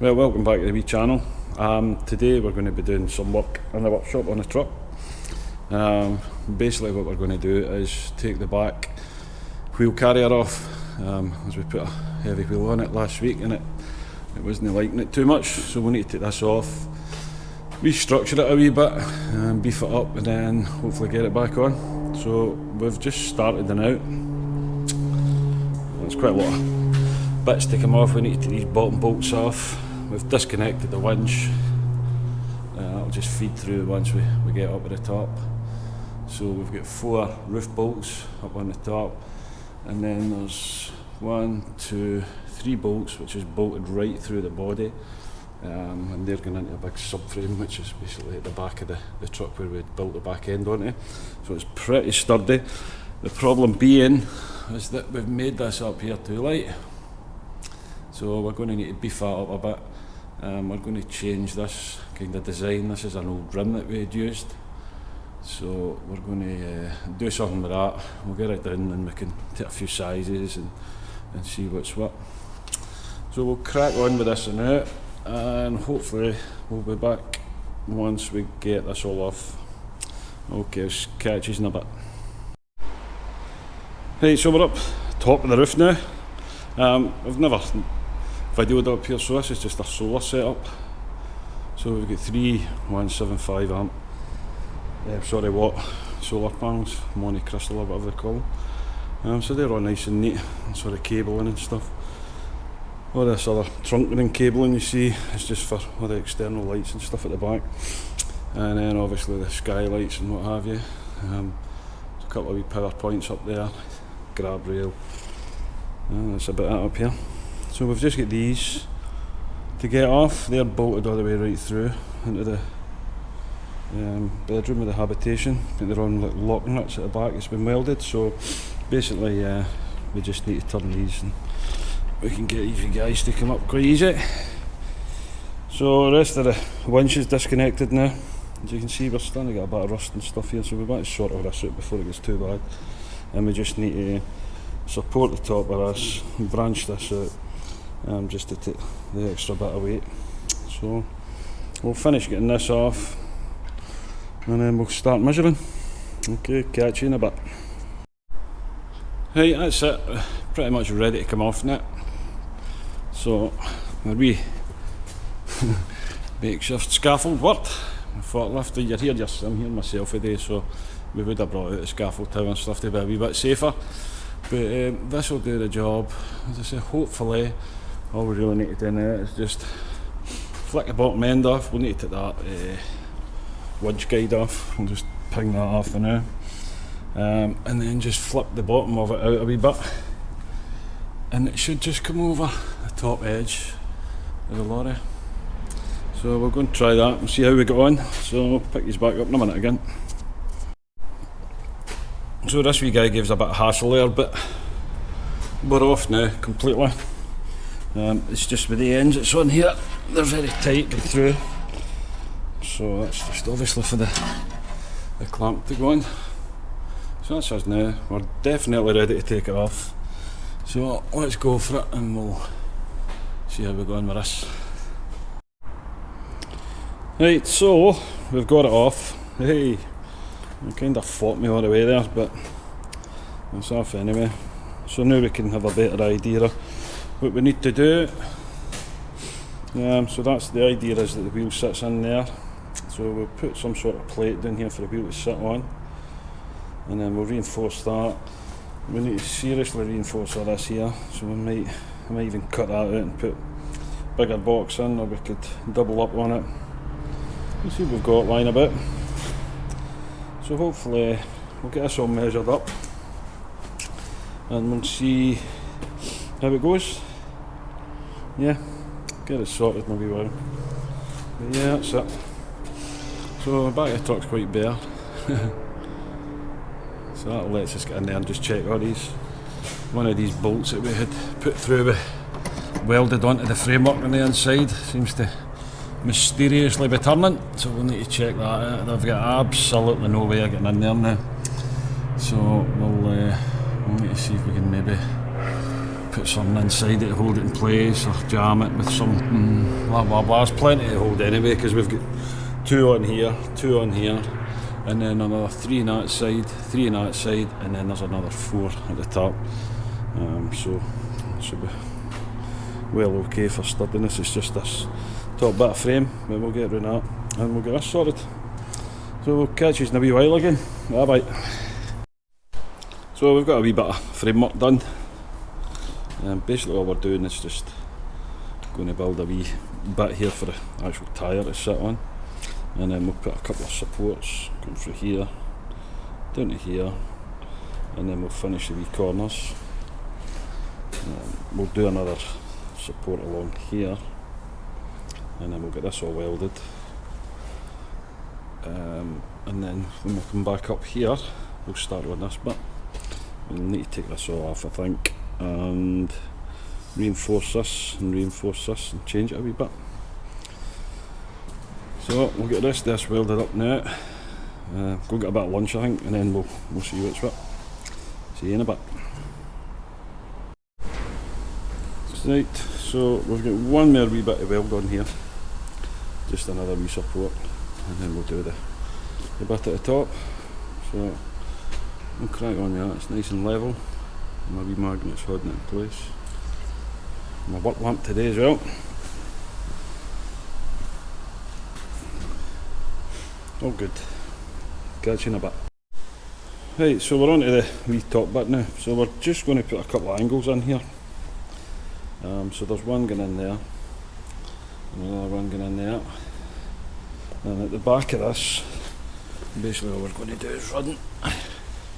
Well, welcome back to the wee channel. Today we're going to be doing some work in the workshop on the truck. Basically what we're going to do is take the back wheel carrier off, as we put a heavy wheel on it last week and it wasn't liking it too much, so we need to take this off, restructure it a wee bit, beef it up and then hopefully get it back on. So we've just started it now. There's quite a lot of bits to come off. We need to take these bottom bolts off. We've disconnected the winch, that'll just feed through once we get up at the top. So we've got 4 roof bolts up on the top, and then there's 1, 2, 3 bolts which is bolted right through the body, and they're going into a big subframe which is basically at the back of the truck where we built the back end onto. So it's pretty sturdy. The problem being is that we've made this up here too light, so we're going to need to beef that up a bit. We're going to change this kind of design. This is an old rim that we had used, so we're going to do something with that. We'll get it done and we can take a few sizes and see what's what. So we'll crack on with this now, and hopefully we'll be back once we get this all off. Okay, I'll catch you in a bit. Right, so we're up top of the roof now. I've never videoed up here, so this is just a solar setup. So we've got 3 175 amp watt solar panels, monocrystal or whatever they call them. So they're all nice and neat, sort of cabling and stuff. All this other trunking cabling you see is just for all the external lights and stuff at the back, and then obviously the skylights and what have you. There's a couple of wee power points up there, grab rail, and that's about that up here. So we've just got these to get off. They're bolted all the way right through into the bedroom with the habitation. I think they're on like lock nuts at the back. It's been welded, so basically we just need to turn these and we can get these guys to come up quite easy. So the rest of the winch is disconnected now. As you can see, we're starting to get a bit of rust and stuff here, so we want to sort all this out before it gets too bad. And we just need to support the top of this and branch this out, just to take the extra bit of weight. So we'll finish getting this off and then we'll start measuring. Okay, catch you in a bit. Right, that's it. Pretty much ready to come off now. So a wee makeshift scaffold worked. I thought, lifted, you're here, I'm here myself today, so we would have brought out the scaffold tower and stuff to be a wee bit safer. But this will do the job. As I say, hopefully all we really need to do now is just flick the bottom end off. We'll need to take that wedge guide off. We'll just ping that off for now, and then just flip the bottom of it out a wee bit, and it should just come over the top edge of the lorry. So we're going to try that and see how we get on. So I'll pick these back up in a minute again. So this wee guy gives a bit of hassle there, but we're off now completely. It's just with the ends it's on here, they're very tight going through. So that's just obviously for the clamp to go on. So that's us now, we're definitely ready to take it off. So let's go for it and we'll see how we go on with this. Right, so we've got it off. Hey, it kind of fought me all the way there, but it's off anyway. So now we can have a better idea of what we need to do. So that's the idea, is that the wheel sits in there. So we'll put some sort of plate down here for the wheel to sit on, and then we'll reinforce that. We need to seriously reinforce all this here, so we might even cut that out and put bigger box in, or we could double up on it. Let's see what we've got lying about. So hopefully we'll get this all measured up and we'll see how it goes. Yeah, get it sorted maybe well. But yeah, that's it. So the back of the truck's quite bare. So that lets us get in there and just check all these. One of these bolts that we had put through, welded onto the framework on the inside, seems to mysteriously be turning, so we'll need to check that out. They've got absolutely no way of getting in there now, so we'll need to see if we can maybe put something inside it to hold it in place, or jam it with some blah blah blah. There's plenty to hold anyway, because we've got 2 on here, 2 on here, and then another 3 on that side, 3 on that side, and then there's another 4 at the top. So it should be well okay for sturdiness. It's just this top bit of frame, then we'll get rid of that and we'll get this sorted. So we'll catch you in a wee while again. Bye bye. So we've got a wee bit of framework done. Basically all we're doing is just going to build a wee bit here for the actual tyre to sit on, and then we'll put a couple of supports going through here down to here, and then we'll finish the wee corners. We'll do another support along here, and then we'll get this all welded, and then when we come back up here we'll start on this bit. We'll need to take this all off, I think, and reinforce this and change it a wee bit. So we'll get the rest of this welded up now. Go get a bit of lunch, I think, and then we'll see what's what. See you in a bit. Right, so we've got one more wee bit of weld on here, just another wee support, and then we'll do the bit at the top. So we'll crack on with that. It's nice and level. My wee magnet's holding it in place. My work lamp today as well. All good. Catch you in a bit. Right, so we're on to the wee top bit now. So we're just going to put a couple of angles in here. So there's one going in there, and another one going in there, and at the back of this, basically all we're going to do is run, got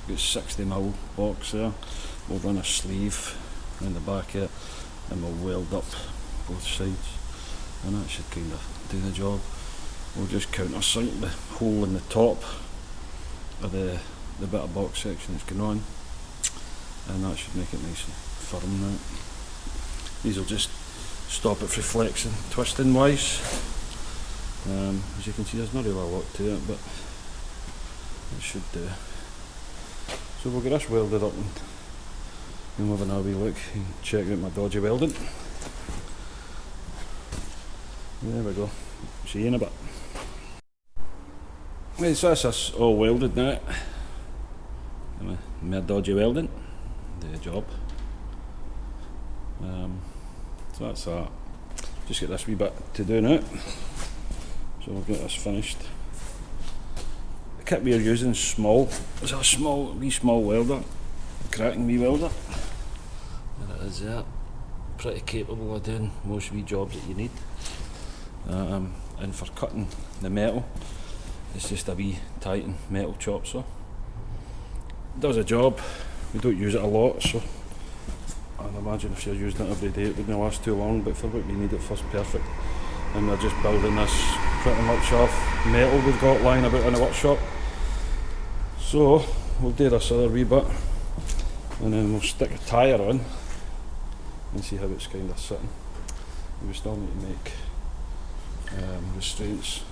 60mm box there, we'll run a sleeve in the back of it, and we'll weld up both sides, and that should kind of do the job. We'll just countersink the hole in the top of the bit of box section that's going on, and that should make it nice and firm now. These will just stop it from flexing, twisting wise. As you can see, there's not really a lot to it, but it should do. So we'll get this welded up and we'll have another wee look and check out my dodgy welding. There we go. See you in a bit. Right, so that's all welded now. My dodgy welding, the job. So that's that. Just get this wee bit to do now. So we'll get this finished. The kit we are using is small. It's a small welder, cracking wee welder. There it is there. Pretty capable of doing most wee jobs that you need. And for cutting the metal, it's just a wee Titan metal chop saw. It does a job. We don't use it a lot, so I'd imagine if you're using it every day it wouldn't last too long, but for what we need it for, it's perfect. And we're just building this pretty much off metal we've got lying about in the workshop. So we'll do this other wee bit, and then we'll stick a tyre on and see how it's kind of sitting. We still need to make restraints.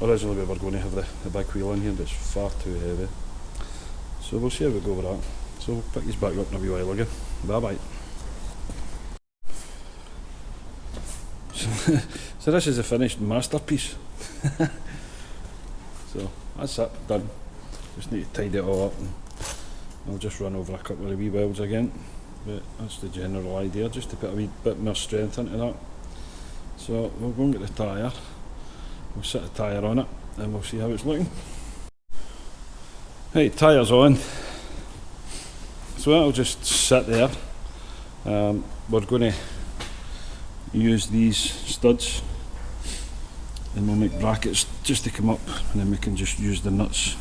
Originally we were going to have the big wheel in here, but it's far too heavy. So we'll see how we go with that. So we'll pick these back up in a wee while again. Bye bye. So this is a finished masterpiece. So that's it, done. Just need to tidy it all up, and I'll just run over a couple of wee welds again. But that's the general idea, just to put a wee bit more strength into that. So we'll go and get the tyre. We'll set the tyre on it and we'll see how it's looking. Right, tyre's on. So that'll just sit there. We're going to use these studs, and we'll make brackets just to come up, and then we can just use the nuts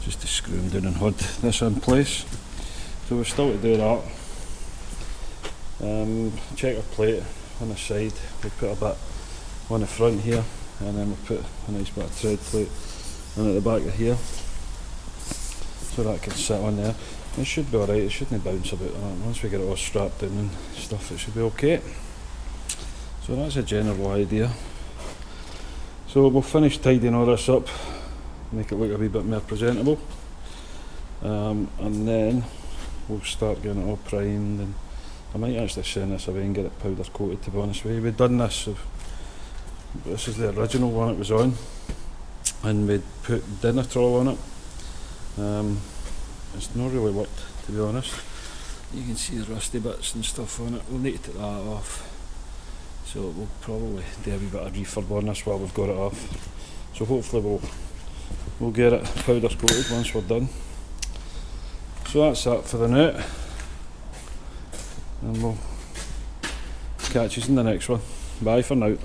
just to screw them down and hold this in place. So we're still to do that. Check our plate on the side. We'll put a bit on the front here, and then we'll put a nice bit of tread plate on at the back of here, so that can sit on there. It should be alright, it shouldn't bounce about that. Once we get it all strapped in and stuff, it should be okay. So that's a general idea. So we'll finish tidying all this up, make it look a wee bit more presentable, and then we'll start getting it all primed, and I might actually send this away and get it powder coated, to be honest with you. We'd done this, this is the original one it was on, and we'd put Dinatrol on it. It's not really worked, to be honest. You can see the rusty bits and stuff on it. We'll need to take that off, so we'll probably do a wee bit of refurb on this while we've got it off. So hopefully we'll get it powder coated once we're done. So that's that for the net, and we'll catch you in the next one. Bye for now.